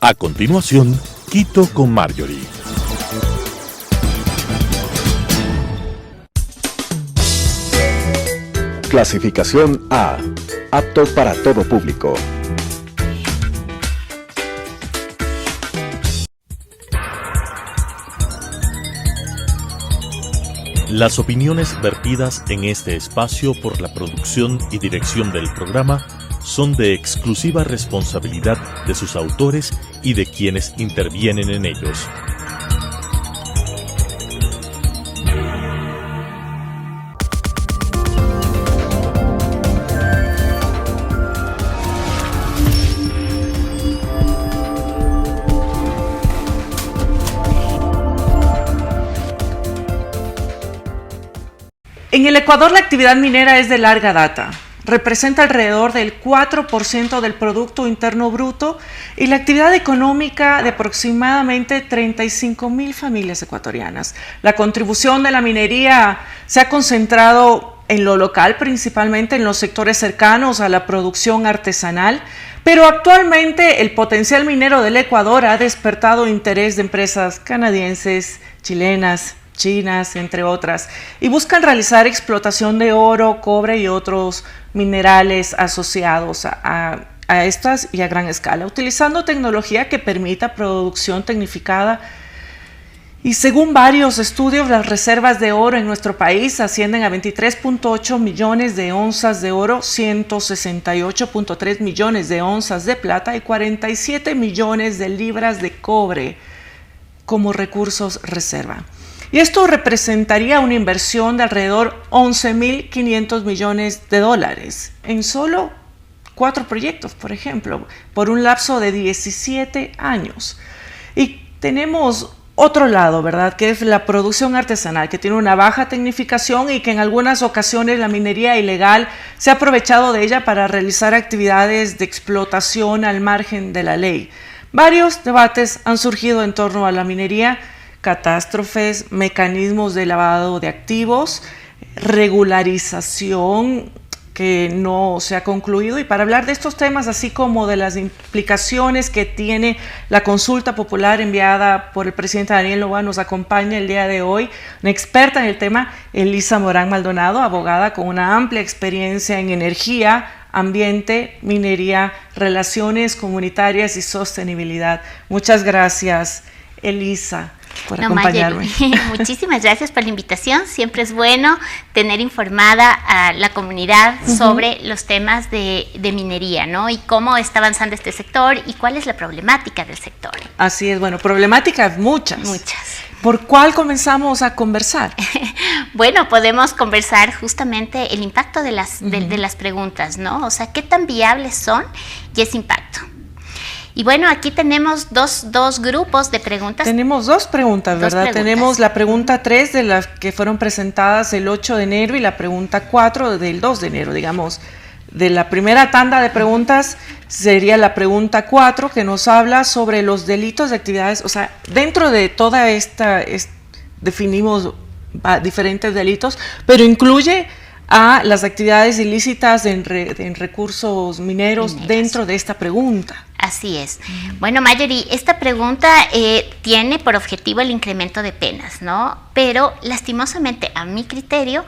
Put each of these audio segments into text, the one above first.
A continuación, Quito con Marjorie. Clasificación A. Apto para todo público. Las opiniones vertidas en este espacio por la producción y dirección del programa son de exclusiva responsabilidad de sus autores y de quienes intervienen en ellos. En el Ecuador la actividad minera es de larga data. Representa alrededor del 4% del Producto Interno Bruto y la actividad económica de aproximadamente 35,000 familias ecuatorianas. La contribución de la minería se ha concentrado en lo local, principalmente en los sectores cercanos a la producción artesanal, pero actualmente el potencial minero del Ecuador ha despertado interés de empresas canadienses, chilenas, chinas, entre otras, y buscan realizar explotación de oro, cobre y otros minerales asociados a estas y a gran escala, utilizando tecnología que permita producción tecnificada. Y según varios estudios, las reservas de oro en nuestro país ascienden a 23.8 millones de onzas de oro, 168.3 millones de onzas de plata y 47 millones de libras de cobre como recursos reserva. Y esto representaría una inversión de alrededor 11.500 millones de dólares en solo 4 proyectos, por ejemplo, por un lapso de 17 años. Y tenemos otro lado, ¿verdad?, que es la producción artesanal, que tiene una baja tecnificación y que en algunas ocasiones la minería ilegal se ha aprovechado de ella para realizar actividades de explotación al margen de la ley. Varios debates han surgido en torno a la minería: catástrofes, mecanismos de lavado de activos, regularización que no se ha concluido. Y para hablar de estos temas, así como de las implicaciones que tiene la consulta popular enviada por el presidente Daniel Noboa, nos acompaña el día de hoy una experta en el tema, Elisa Morán Maldonado, abogada con una amplia experiencia en energía, ambiente, minería, relaciones comunitarias y sostenibilidad. Muchas gracias, Elisa, por acompañarme. Muchísimas gracias por la invitación. Siempre es bueno tener informada a la comunidad sobre los temas de minería, ¿no? Y cómo está avanzando este sector y cuál es la problemática del sector. Así es, bueno, problemáticas muchas. Muchas. ¿Por cuál comenzamos a conversar? Bueno, podemos conversar justamente el impacto de las preguntas, ¿no? O sea, ¿qué tan viables son y ese impacto? Y bueno, aquí tenemos dos grupos de preguntas. Tenemos 2 preguntas, ¿verdad? Tenemos la pregunta 3 de las que fueron presentadas el 8 de enero y la pregunta 4 del 2 de enero, digamos. De la primera tanda de preguntas sería la pregunta 4, que nos habla sobre los delitos de actividades. O sea, dentro de toda esta definimos diferentes delitos, pero incluye a las actividades ilícitas en recursos mineros dentro de esta pregunta. Así es. Bueno, Marjorie, esta pregunta tiene por objetivo el incremento de penas, ¿no? Pero lastimosamente, a mi criterio,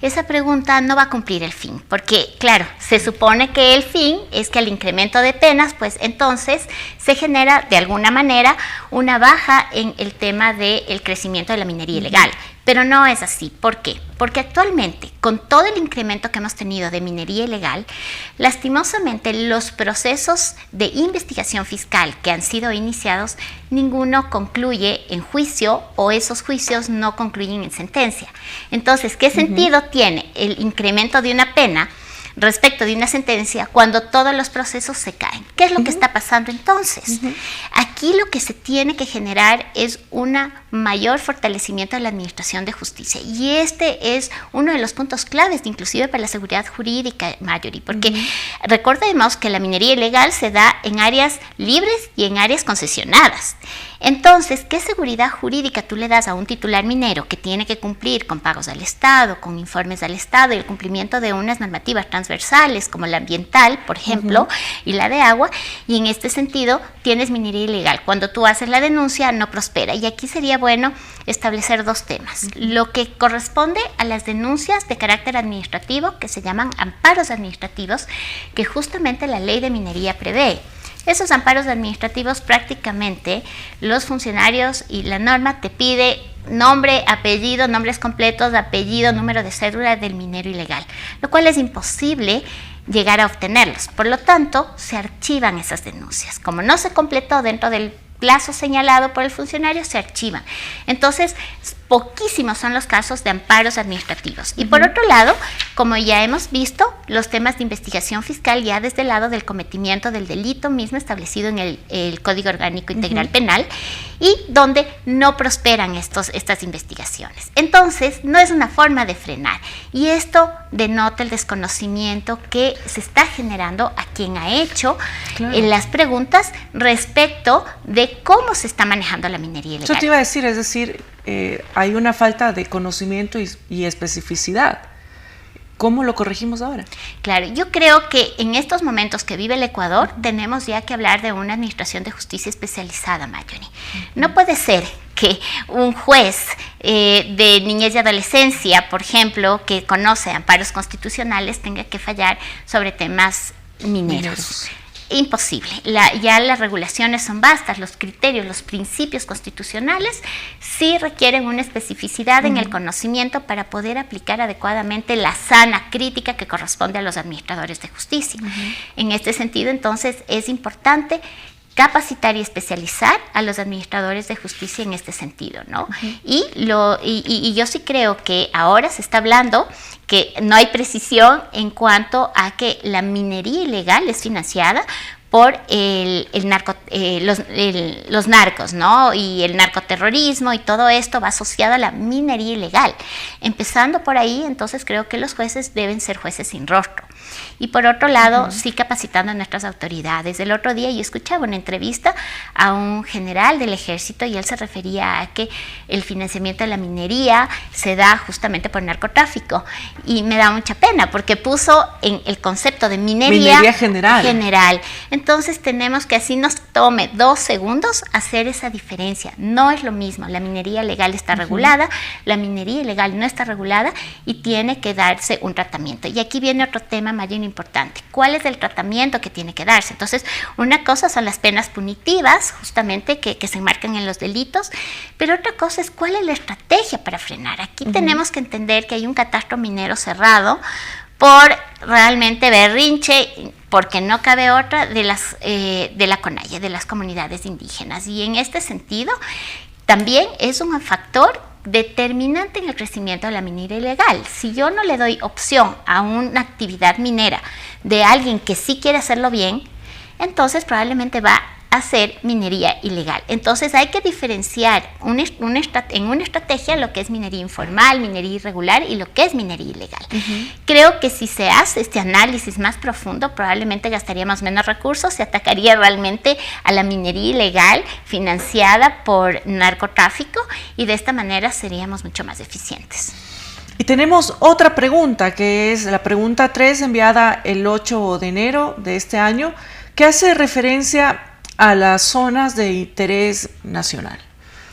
esa pregunta no va a cumplir el fin, porque claro, se supone que el fin es que al incremento de penas, pues entonces se genera de alguna manera una baja en el tema del crecimiento de la minería ilegal. Pero no es así. ¿Por qué? Porque actualmente, con todo el incremento que hemos tenido de minería ilegal, lastimosamente los procesos de investigación fiscal que han sido iniciados, ninguno concluye en juicio o esos juicios no concluyen en sentencia. Entonces, ¿qué sentido tiene el incremento de una pena respecto de una sentencia cuando todos los procesos se caen? ¿Qué es lo que está pasando entonces? Aquí aquí lo que se tiene que generar es un mayor fortalecimiento de la administración de justicia. Y este es uno de los puntos claves, inclusive para la seguridad jurídica, Marjorie, porque recordemos que la minería ilegal se da en áreas libres y en áreas concesionadas. Entonces, ¿qué seguridad jurídica tú le das a un titular minero que tiene que cumplir con pagos al Estado, con informes al Estado y el cumplimiento de unas normativas transversales como la ambiental, por ejemplo, y la de agua? Y en este sentido, tienes minería ilegal. Cuando tú haces la denuncia, no prospera. Y aquí sería bueno establecer dos temas. Lo que corresponde a las denuncias de carácter administrativo, que se llaman amparos administrativos, que justamente la ley de minería prevé. Esos amparos administrativos prácticamente los funcionarios y la norma te pide nombre, apellido, nombres completos, apellido, número de cédula del minero ilegal, lo cual es imposible llegar a obtenerlos. Por lo tanto, se archivan esas denuncias. Como no se completó dentro del plazo señalado por el funcionario, se archivan. Entonces, poquísimos son los casos de amparos administrativos. Y por otro lado, como ya hemos visto, los temas de investigación fiscal ya desde el lado del cometimiento del delito mismo establecido en el Código Orgánico Integral Penal, y donde no prosperan estas investigaciones. Entonces, no es una forma de frenar. Y esto denota el desconocimiento que se está generando a quien ha hecho las preguntas respecto de cómo se está manejando la minería ilegal. Yo te iba a decir, es decir, hay una falta de conocimiento y especificidad. ¿Cómo lo corregimos ahora? Claro, yo creo que en estos momentos que vive el Ecuador tenemos ya que hablar de una administración de justicia especializada, Marjorie. No puede ser que un juez de niñez y adolescencia, por ejemplo, que conoce amparos constitucionales, tenga que fallar sobre temas mineros. Imposible. Ya las regulaciones son vastas, los criterios, los principios constitucionales sí requieren una especificidad en el conocimiento para poder aplicar adecuadamente la sana crítica que corresponde a los administradores de justicia. En este sentido, entonces, es importante capacitar y especializar a los administradores de justicia en este sentido, ¿no? Y yo sí creo que ahora se está hablando que no hay precisión en cuanto a que la minería ilegal es financiada por los narcos, ¿no? Y el narcoterrorismo y todo esto va asociado a la minería ilegal. Empezando por ahí, entonces creo que los jueces deben ser jueces sin rostro. Y por otro lado, sí capacitando a nuestras autoridades. El otro día yo escuchaba una entrevista a un general del ejército y él se refería a que el financiamiento de la minería se da justamente por narcotráfico. Y me da mucha pena porque puso en el concepto de minería general. Entonces tenemos que, así nos tome 2 segundos, hacer esa diferencia. No es lo mismo, la minería legal está regulada, la minería ilegal no está regulada y tiene que darse un tratamiento. Y aquí viene otro tema mayor importante. ¿Cuál es el tratamiento que tiene que darse? Entonces, una cosa son las penas punitivas, justamente, que se enmarcan en los delitos, pero otra cosa es cuál es la estrategia para frenar. Aquí tenemos que entender que hay un catastro minero cerrado por realmente berrinche, porque no cabe otra, de la CONAIE, de las comunidades indígenas. Y en este sentido, también es un factor determinante en el crecimiento de la minería ilegal. Si yo no le doy opción a una actividad minera de alguien que sí quiere hacerlo bien, entonces probablemente va a ser minería ilegal. Entonces hay que diferenciar en una estrategia lo que es minería informal, minería irregular y lo que es minería ilegal. Creo que si se hace este análisis más profundo, probablemente gastaríamos menos recursos, se atacaría realmente a la minería ilegal financiada por narcotráfico y de esta manera seríamos mucho más eficientes. Y tenemos otra pregunta, que es la pregunta 3, enviada el 8 de enero de este año, que hace referencia a las zonas de interés nacional.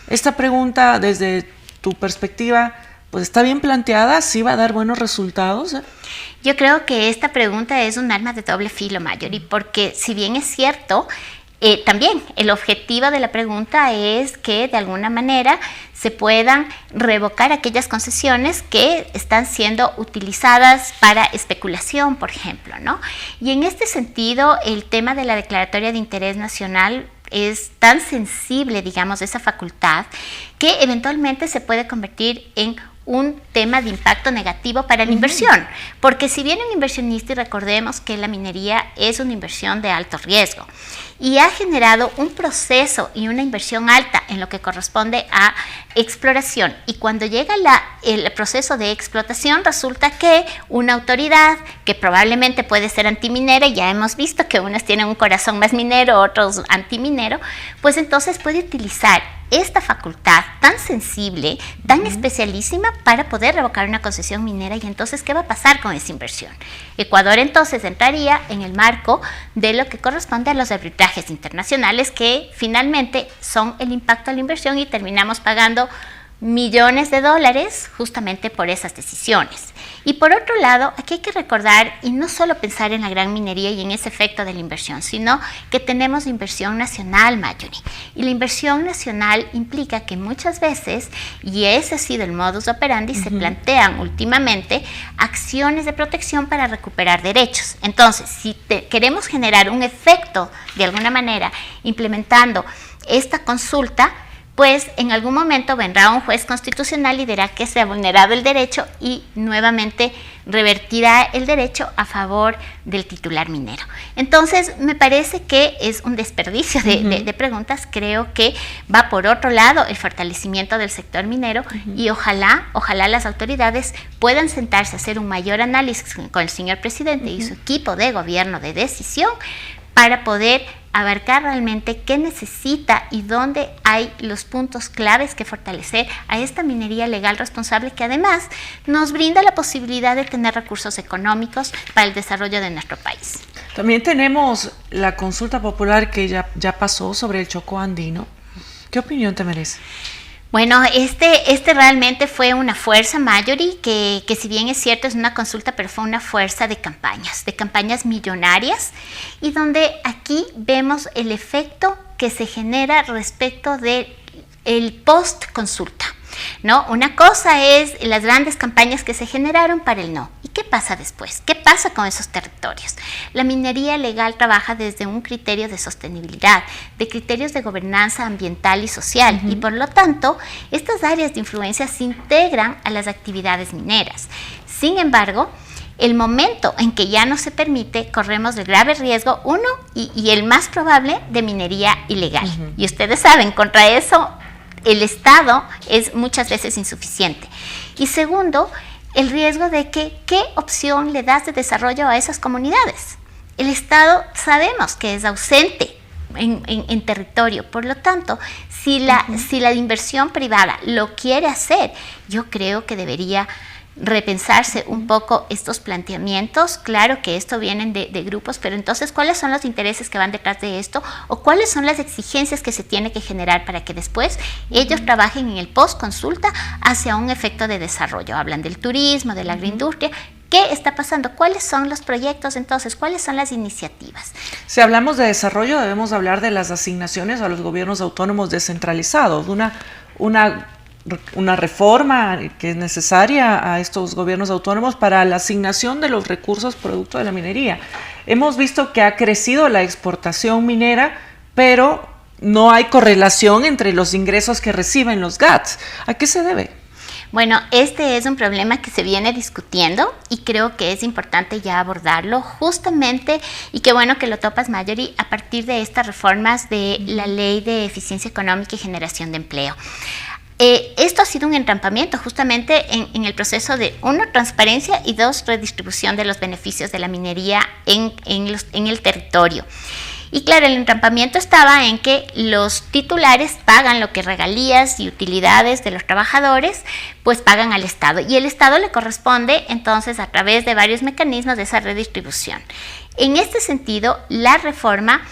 Esta pregunta, desde tu perspectiva, pues está bien planteada, sí va a dar buenos resultados. Yo creo que esta pregunta es un arma de doble filo, Marjorie, porque si bien es cierto, también el objetivo de la pregunta es que de alguna manera se puedan revocar aquellas concesiones que están siendo utilizadas para especulación, por ejemplo, ¿no? Y en este sentido, el tema de la declaratoria de interés nacional es tan sensible, digamos, esa facultad, que eventualmente se puede convertir en un tema de impacto negativo para la inversión, porque si viene un inversionista, y recordemos que la minería es una inversión de alto riesgo, y ha generado un proceso y una inversión alta en lo que corresponde a exploración, y cuando llega el proceso de explotación, resulta que una autoridad que probablemente puede ser antiminera, y ya hemos visto que unas tienen un corazón más minero, otros antiminero, pues entonces puede utilizar esta facultad tan sensible, tan especialísima para poder revocar una concesión minera. Y entonces, ¿qué va a pasar con esa inversión? Ecuador entonces entraría en el marco de lo que corresponde a los arbitrajes internacionales, que finalmente son el impacto a la inversión, y terminamos pagando millones de dólares justamente por esas decisiones. Y por otro lado, aquí hay que recordar y no solo pensar en la gran minería y en ese efecto de la inversión, sino que tenemos inversión nacional, Marjorie. Y la inversión nacional implica que muchas veces, y ese ha sido el modus operandi, se plantean últimamente acciones de protección para recuperar derechos. Entonces, si queremos generar un efecto de alguna manera implementando esta consulta, pues en algún momento vendrá un juez constitucional y dirá que se ha vulnerado el derecho, y nuevamente revertirá el derecho a favor del titular minero. Entonces, me parece que es un desperdicio de preguntas. Creo que va por otro lado el fortalecimiento del sector minero, y ojalá las autoridades puedan sentarse a hacer un mayor análisis con el señor presidente y su equipo de gobierno de decisión para poder abarcar realmente qué necesita y dónde hay los puntos claves que fortalecer a esta minería legal responsable, que además nos brinda la posibilidad de tener recursos económicos para el desarrollo de nuestro país. También tenemos la consulta popular que ya pasó sobre el Chocó andino. ¿Qué opinión te merece? Bueno, este realmente fue una fuerza, Marjorie, que si bien es cierto es una consulta, pero fue una fuerza de campañas millonarias, y donde aquí vemos el efecto que se genera respecto del post-consulta, ¿no? Una cosa es las grandes campañas que se generaron para el no. ¿Y qué pasa después? ¿Qué pasa con esos territorios? La minería legal trabaja desde un criterio de sostenibilidad, de criterios de gobernanza ambiental y social, y por lo tanto, estas áreas de influencia se integran a las actividades mineras. Sin embargo, el momento en que ya no se permite, corremos el grave riesgo, uno, y el más probable, de minería ilegal. Y ustedes saben, contra eso el Estado es muchas veces insuficiente. Y segundo, el riesgo de que qué opción le das de desarrollo a esas comunidades. El Estado sabemos que es ausente en territorio, por lo tanto, si la inversión privada lo quiere hacer, yo creo que debería repensarse un poco estos planteamientos. Claro que esto vienen de grupos, pero entonces, ¿cuáles son los intereses que van detrás de esto? ¿O cuáles son las exigencias que se tiene que generar para que después ellos trabajen en el post-consulta hacia un efecto de desarrollo? Hablan del turismo, de la agroindustria. ¿Qué está pasando? ¿Cuáles son los proyectos entonces? ¿Cuáles son las iniciativas? Si hablamos de desarrollo, debemos hablar de las asignaciones a los gobiernos autónomos descentralizados, una reforma que es necesaria a estos gobiernos autónomos para la asignación de los recursos producto de la minería. Hemos visto que ha crecido la exportación minera, pero no hay correlación entre los ingresos que reciben los GATS. ¿A qué se debe? Bueno, este es un problema que se viene discutiendo, y creo que es importante ya abordarlo justamente, y qué bueno que lo topas, Marjorie, a partir de estas reformas de la Ley de Eficiencia Económica y Generación de Empleo. Esto ha sido un entrampamiento justamente en el proceso de, uno, transparencia, y dos, redistribución de los beneficios de la minería en el territorio. Y claro, el entrampamiento estaba en que los titulares pagan lo que regalías y utilidades de los trabajadores, pues pagan al Estado. Y el Estado le corresponde entonces, a través de varios mecanismos, de esa redistribución. En este sentido, la reforma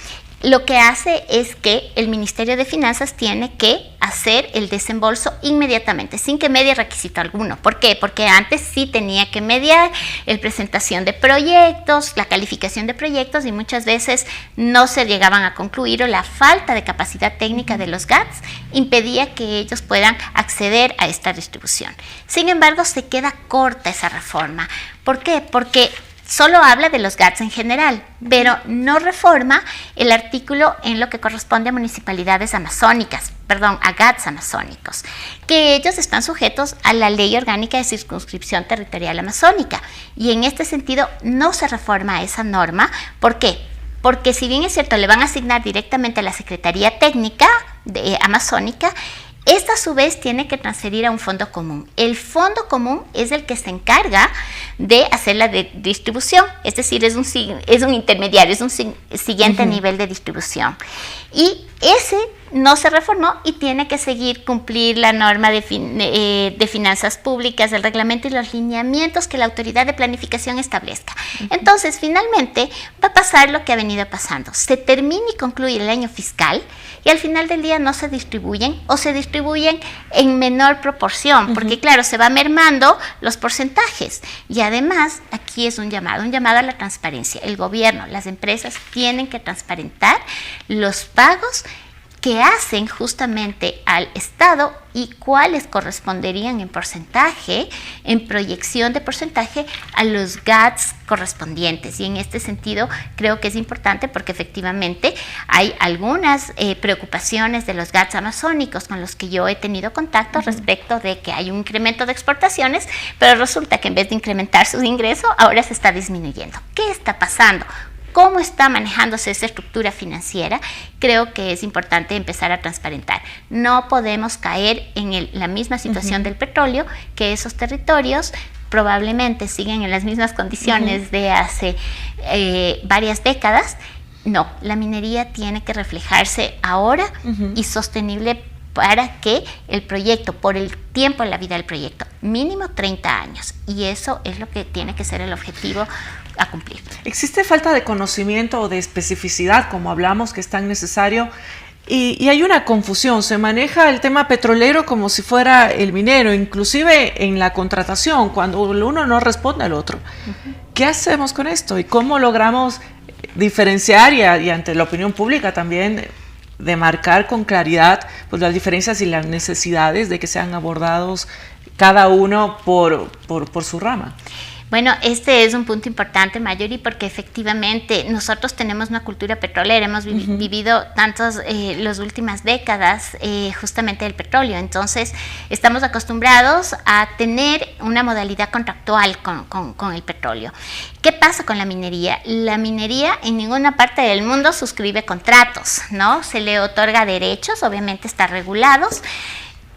lo que hace es que el Ministerio de Finanzas tiene que hacer el desembolso inmediatamente, sin que medie requisito alguno. ¿Por qué? Porque antes sí tenía que mediar la presentación de proyectos, la calificación de proyectos, y muchas veces no se llegaban a concluir, o la falta de capacidad técnica de los GATS impedía que ellos puedan acceder a esta distribución. Sin embargo, se queda corta esa reforma. ¿Por qué? Porque solo habla de los GATS en general, pero no reforma el artículo en lo que corresponde a municipalidades amazónicas, a GATS amazónicos, que ellos están sujetos a la Ley Orgánica de Circunscripción Territorial Amazónica, y en este sentido no se reforma esa norma. ¿Por qué? Porque si bien es cierto, le van a asignar directamente a la Secretaría Técnica Amazónica, esta a su vez tiene que transferir a un fondo común. El fondo común es el que se encarga de hacer la distribución, es decir, es un intermediario, es un siguiente nivel de distribución. Y ese no se reformó y tiene que seguir cumplir la norma de finanzas públicas, el reglamento y los lineamientos que la autoridad de planificación establezca. Entonces, finalmente, va a pasar lo que ha venido pasando. Se termina y concluye el año fiscal y al final del día no se distribuyen o se distribuyen en menor proporción, porque claro, se va mermando los porcentajes. Y además, aquí es un llamado a la transparencia. El gobierno, las empresas tienen que transparentar los pagos que hacen justamente al Estado y cuáles corresponderían en porcentaje, en proyección de porcentaje a los GATS correspondientes. Y en este sentido creo que es importante porque efectivamente hay algunas preocupaciones de los GATS amazónicos con los que yo he tenido contacto respecto de que hay un incremento de exportaciones, pero resulta que en vez de incrementar su ingreso, ahora se está disminuyendo. ¿Qué está pasando? ¿Cómo está manejándose esa estructura financiera? Creo que es importante empezar a transparentar. No podemos caer en la misma situación del petróleo, que esos territorios probablemente siguen en las mismas condiciones de hace varias décadas. No, la minería tiene que reflejarse ahora y sostenible para que el proyecto, por el tiempo en la vida del proyecto, mínimo 30 años. Y eso es lo que tiene que ser el objetivo a cumplir. ¿Existe falta de conocimiento o de especificidad, como hablamos, que es tan necesario? Y hay una confusión, se maneja el tema petrolero como si fuera el minero, inclusive en la contratación, cuando uno no responde al otro. ¿Qué hacemos con esto? ¿Y cómo logramos diferenciar y ante la opinión pública también demarcar con claridad pues, las diferencias y las necesidades de que sean abordados cada uno por su rama? Bueno, este es un punto importante, Mayuri, porque efectivamente nosotros tenemos una cultura petrolera, hemos vivido las últimas décadas justamente del petróleo, entonces estamos acostumbrados a tener una modalidad contractual con el petróleo. ¿Qué pasa con la minería? La minería en ninguna parte del mundo suscribe contratos, ¿no? Se le otorga derechos, obviamente están regulados,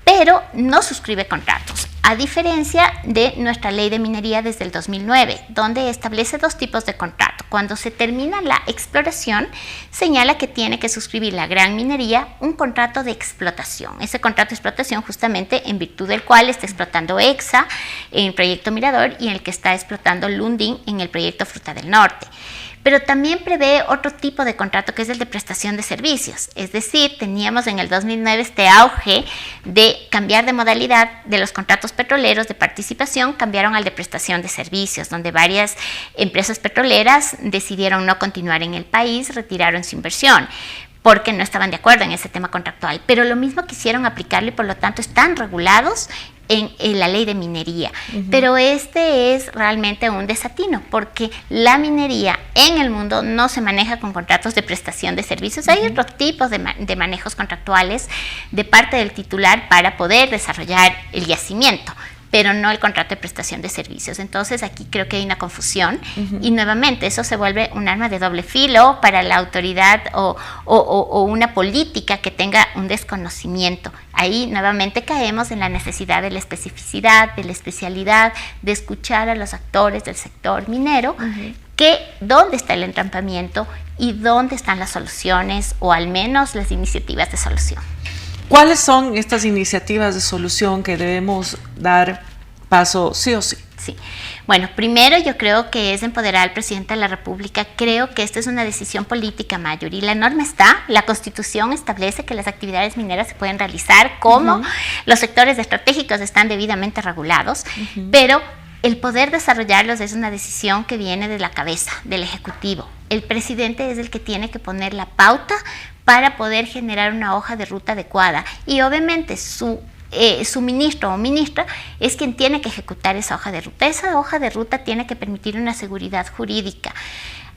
pero no suscribe contratos, a diferencia de nuestra ley de minería desde el 2009, donde establece dos tipos de contrato. Cuando se termina la exploración, señala que tiene que suscribir la gran minería un contrato de explotación. Ese contrato de explotación justamente en virtud del cual está explotando EXA en el proyecto Mirador y en el que está explotando Lundin en el proyecto Fruta del Norte. Pero también prevé otro tipo de contrato que es el de prestación de servicios. Es decir, teníamos en el 2009 este auge de cambiar de modalidad de los contratos petroleros de participación, cambiaron al de prestación de servicios, donde varias empresas petroleras decidieron no continuar en el país, retiraron su inversión porque no estaban de acuerdo en ese tema contractual. Pero lo mismo quisieron aplicarlo y por lo tanto están regulados en la ley de minería. Pero este es realmente un desatino porque la minería en el mundo no se maneja con contratos de prestación de servicios. Hay otros tipos de manejos contractuales de parte del titular para poder desarrollar el yacimiento, pero no el contrato de prestación de servicios. Entonces aquí creo que hay una confusión y nuevamente eso se vuelve un arma de doble filo para la autoridad o una política que tenga un desconocimiento. Ahí nuevamente caemos en la necesidad de la especificidad, de la especialidad, de escuchar a los actores del sector minero, que dónde está el entrampamiento y dónde están las soluciones o al menos las iniciativas de solución. ¿Cuáles son estas iniciativas de solución que debemos dar paso sí o sí? Sí. Bueno, primero yo creo que es empoderar al presidente de la República. Creo que esta es una decisión política, Mayuri. La norma está, la Constitución establece que las actividades mineras se pueden realizar como los sectores estratégicos están debidamente regulados, pero el poder desarrollarlos es una decisión que viene de la cabeza, del Ejecutivo. El presidente es el que tiene que poner la pauta para poder generar una hoja de ruta adecuada y obviamente su su ministro o ministra es quien tiene que ejecutar esa hoja de ruta. Esa hoja de ruta tiene que permitir una seguridad jurídica.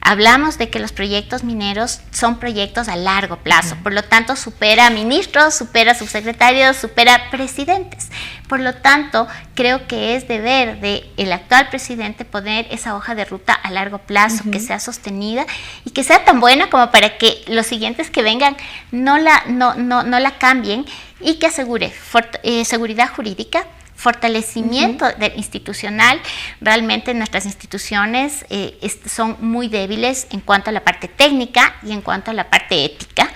Hablamos de que los proyectos mineros son proyectos a largo plazo, por lo tanto supera ministros, supera subsecretarios, supera presidentes. Por lo tanto, creo que es deber del actual presidente poner esa hoja de ruta a largo plazo, que sea sostenida y que sea tan buena como para que los siguientes que vengan no la cambien, y que asegure seguridad jurídica, fortalecimiento institucional. Realmente nuestras instituciones son muy débiles en cuanto a la parte técnica y en cuanto a la parte ética,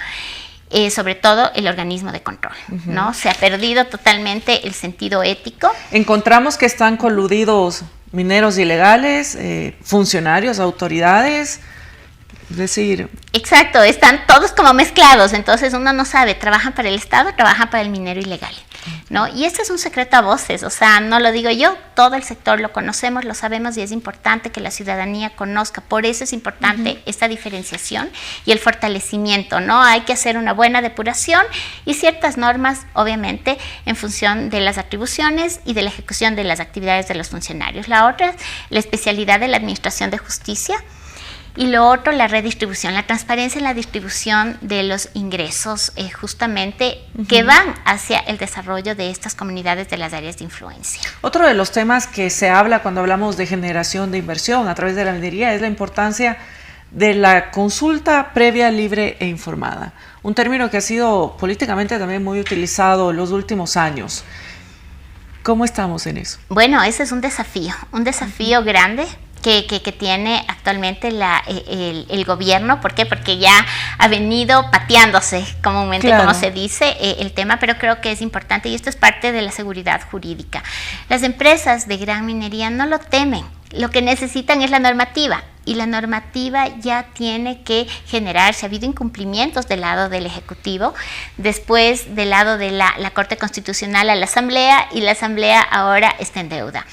sobre todo el organismo de control, ¿no? Se ha perdido totalmente el sentido ético. Encontramos que están coludidos mineros ilegales, funcionarios, autoridades, es decir... Exacto, están todos como mezclados, entonces uno no sabe, trabajan para el Estado, trabajan para el minero ilegal, ¿no? Y este es un secreto a voces, o sea, no lo digo yo, todo el sector lo conocemos, lo sabemos, y es importante que la ciudadanía conozca. Por eso es importante esta diferenciación y el fortalecimiento, ¿no? Hay que hacer una buena depuración y ciertas normas, obviamente, en función de las atribuciones y de la ejecución de las actividades de los funcionarios. La otra, la especialidad de la Administración de Justicia. Y lo otro, la redistribución, la transparencia en la distribución de los ingresos, justamente que van hacia el desarrollo de estas comunidades de las áreas de influencia. Otro de los temas que se habla cuando hablamos de generación de inversión a través de la minería es la importancia de la consulta previa, libre e informada. Un término que ha sido políticamente también muy utilizado en los últimos años. ¿Cómo estamos en eso? Bueno, ese es un desafío grande que tiene actualmente el gobierno. ¿Por qué? Porque ya ha venido pateándose comúnmente, como se dice, el tema, pero creo que es importante, y esto es parte de la seguridad jurídica. Las empresas de gran minería no lo temen, lo que necesitan es la normativa. Y la normativa ya tiene que generarse. Ha habido incumplimientos del lado del Ejecutivo, después del lado de la Corte Constitucional a la Asamblea, y la Asamblea ahora está en deuda.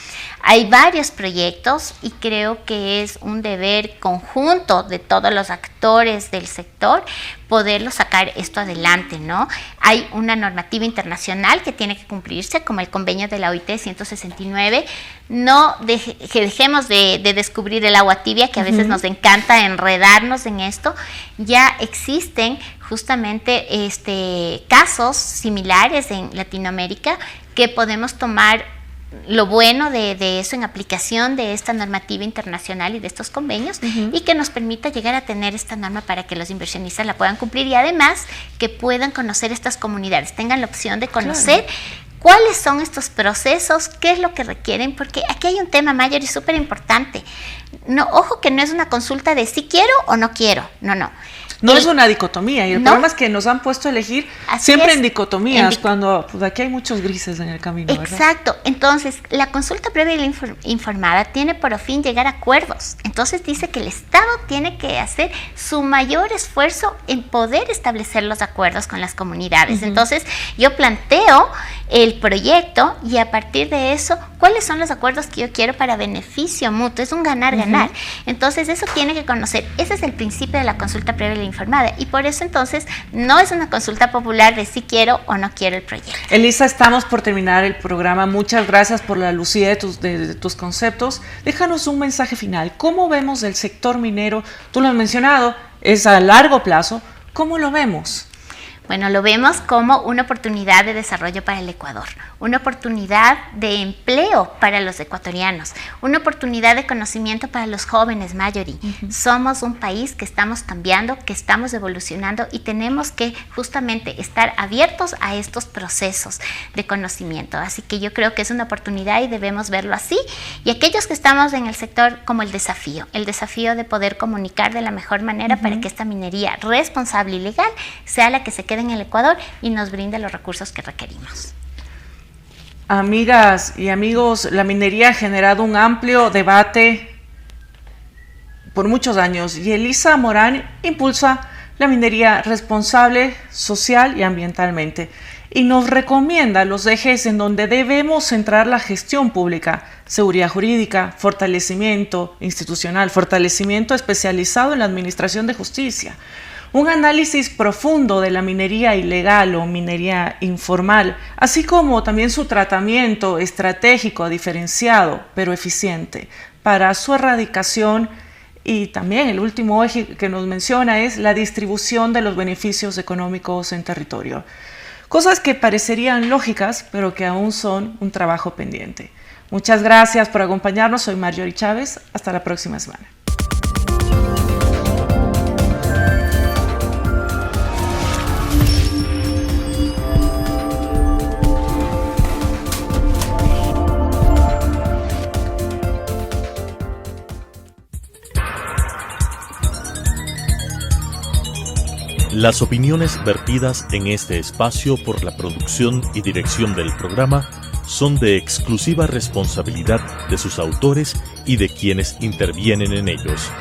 Hay varios proyectos y creo que es un deber conjunto de todos los actores del sector poderlo sacar esto adelante, ¿no? Hay una normativa internacional que tiene que cumplirse, como el convenio de la OIT 169. Que dejemos de descubrir el agua tibia, que a veces nos encanta enredarnos en esto. Ya existen justamente casos similares en Latinoamérica que podemos tomar lo bueno de eso en aplicación de esta normativa internacional y de estos convenios, y que nos permita llegar a tener esta norma para que los inversionistas la puedan cumplir, y además que puedan conocer estas comunidades, tengan la opción de conocer cuáles son estos procesos, qué es lo que requieren, porque aquí hay un tema mayor y súper importante. No, ojo, que no es una consulta de si quiero o no quiero, no. No es una dicotomía, y el problema es que nos han puesto a elegir siempre en dicotomías, cuando pues, aquí hay muchos grises en el camino, ¿verdad? Exacto. Entonces, la consulta previa y informada tiene por fin llegar a acuerdos. Entonces dice que el Estado tiene que hacer su mayor esfuerzo en poder establecer los acuerdos con las comunidades. Entonces, yo planteo el proyecto, y a partir de eso, ¿cuáles son los acuerdos que yo quiero para beneficio mutuo? Es un ganar-ganar. Entonces, eso tiene que conocer. Ese es el principio de la consulta previa y informada, y por eso entonces no es una consulta popular de si quiero o no quiero el proyecto. Elisa, estamos por terminar el programa. Muchas gracias por la lucidez de tus conceptos. Déjanos un mensaje final. ¿Cómo vemos el sector minero? Tú lo has mencionado, es a largo plazo. ¿Cómo lo vemos? Bueno, lo vemos como una oportunidad de desarrollo para el Ecuador, una oportunidad de empleo para los ecuatorianos, una oportunidad de conocimiento para los jóvenes, Marjorie. Somos un país que estamos cambiando, que estamos evolucionando, y tenemos que justamente estar abiertos a estos procesos de conocimiento. Así que yo creo que es una oportunidad y debemos verlo así. Y aquellos que estamos en el sector, como el desafío de poder comunicar de la mejor manera para que esta minería responsable y legal sea la que se quede en el Ecuador y nos brinde los recursos que requerimos. Amigas y amigos, la minería ha generado un amplio debate por muchos años, y Elisa Morán impulsa la minería responsable social y ambientalmente, y nos recomienda los ejes en donde debemos centrar la gestión pública: seguridad jurídica, fortalecimiento institucional, fortalecimiento especializado en la administración de justicia. un análisis profundo de la minería ilegal o minería informal, así como también su tratamiento estratégico, diferenciado, pero eficiente, para su erradicación. Y también el último eje que nos menciona es la distribución de los beneficios económicos en territorio. Cosas que parecerían lógicas, pero que aún son un trabajo pendiente. Muchas gracias por acompañarnos. Soy Marjorie Chávez. Hasta la próxima semana. Las opiniones vertidas en este espacio por la producción y dirección del programa son de exclusiva responsabilidad de sus autores y de quienes intervienen en ellos.